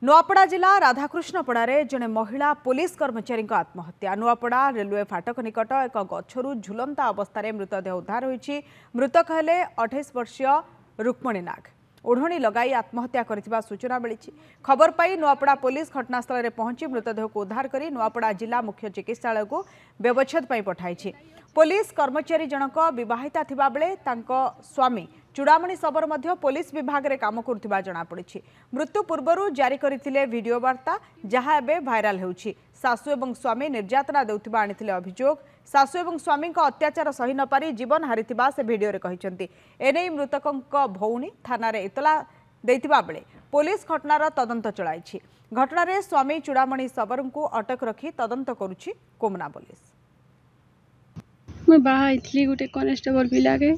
नुआपड़ा जिला राधाकृष्णपड़ारे जड़े महिला पुलिस कर्मचारी आत्महत्या। नुआपड़ा रेलवे फाटक निकट एक गछरु झुलंता अवस्था मृतदेह उद्धार होईछि। मृतक हेले 28 वर्षीय रुक्मणी नाग। ओढ़णी लगाई आत्महत्या करथिबा सूचना मिली। खबर पाई नुआपड़ा पुलिस घटनास्थल में पहुंची मृतदेह को उद्धार कर नुआपड़ा जिला मुख्य चिकित्सालय को व्यवच्छेद पर पठाई। पुलिस कर्मचारी जनक विवाहिता थिबा बेले तांको स्वामी चूड़ामणि शबर मध्य पुलिस विभाग में काम करुवा जनापड़ी। मृत्यु पूर्व जारी करथिले वीडियो वार्ता जहां एबे भाइराल होउछि। सासु एवं स्वामी निर्यातना देउथिबा आनिथिले अभियोग। सासु एवं स्वामी अत्याचार सही न पारी जीवन हारिथिबा से वीडियो रे कहिसंती। एनै मृतकक भौणी थाना रे इतला दैथिबा बेले पुलिस घटनार तदंत चलाइछि। घटना स्वामी चूड़ामणि शबर को अटक रखी तदंत करुछि कोमना पुलिस। मैं बाहा आइथली गोटे कनेस्टेबल पिला के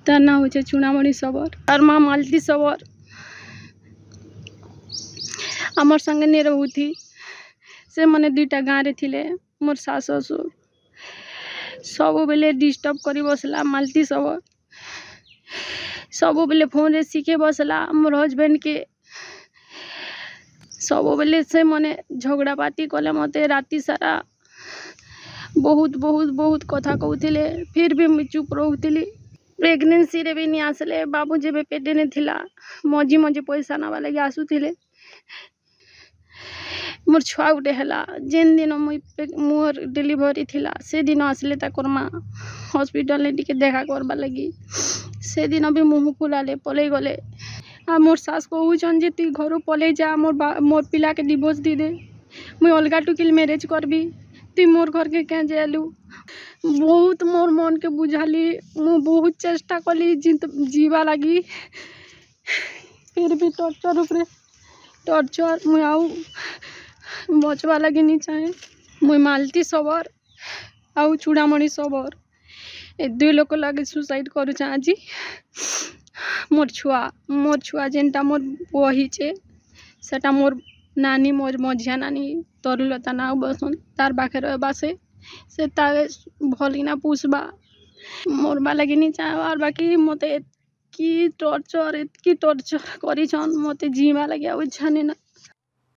तार ना हो चूड़ामणि शबर और माँ मालती शबर आमर संगे नहीं रोथी से मैंने दुईटा गाँव रे थिले। मोर सास ससुर सब बेले डिस्टर्ब करी बसला। मालती शबर सब बेले फोन रे शिखे बसला। मोर हजबैंड के सब बेले से मने झगड़ा पाती कले मते राति सारा बहुत बहुत बहुत कथा कहूथिले। फिर भी मुझे चुप रोथली। प्रेगनेंसी रे भी नहीं आसले। बाबू जेबे पेटे ने थिला मझी मझी पैसा नवा लगे आसुथिले। मोर छुआ गुटे हला जेन दिन मोर डिलीवरी थिला से दिन आसले ताकर माँ हॉस्पिटल ने टिके देखा करबा लगी। से दिन भी मुँह फुलाले पलै गले। आ मोर सास कहूछन जे तू घर पलै जा मोर पिला के डिवोर्स दी दे। मुई अलगा टुकिल मैरिज करबी। तु मोर घर के क्या जालू। बहुत मोर मन के बुझाली। मु बहुत चेष्टा कली जीवा लगी। फिर भी टॉर्चर उपरे टॉर्चर मुई आउ बचवा लगी नहीं चाहे। मुई मालती शबर आउ चूड़ामणि शबर ए दुई लोक लगे सुसाइड करू आज। मोर छुआ जेनटा मोर बहीचे सेटा मोर नानी मोर मझिया नानी तरुलता ना बसन तार पाखे रहा से तागे भलिना पुषबा मोरबा लगे नहीं चाहबार। बाकी मते की टॉर्चर करी मते जीवा लगे इच्छा नहीं ना।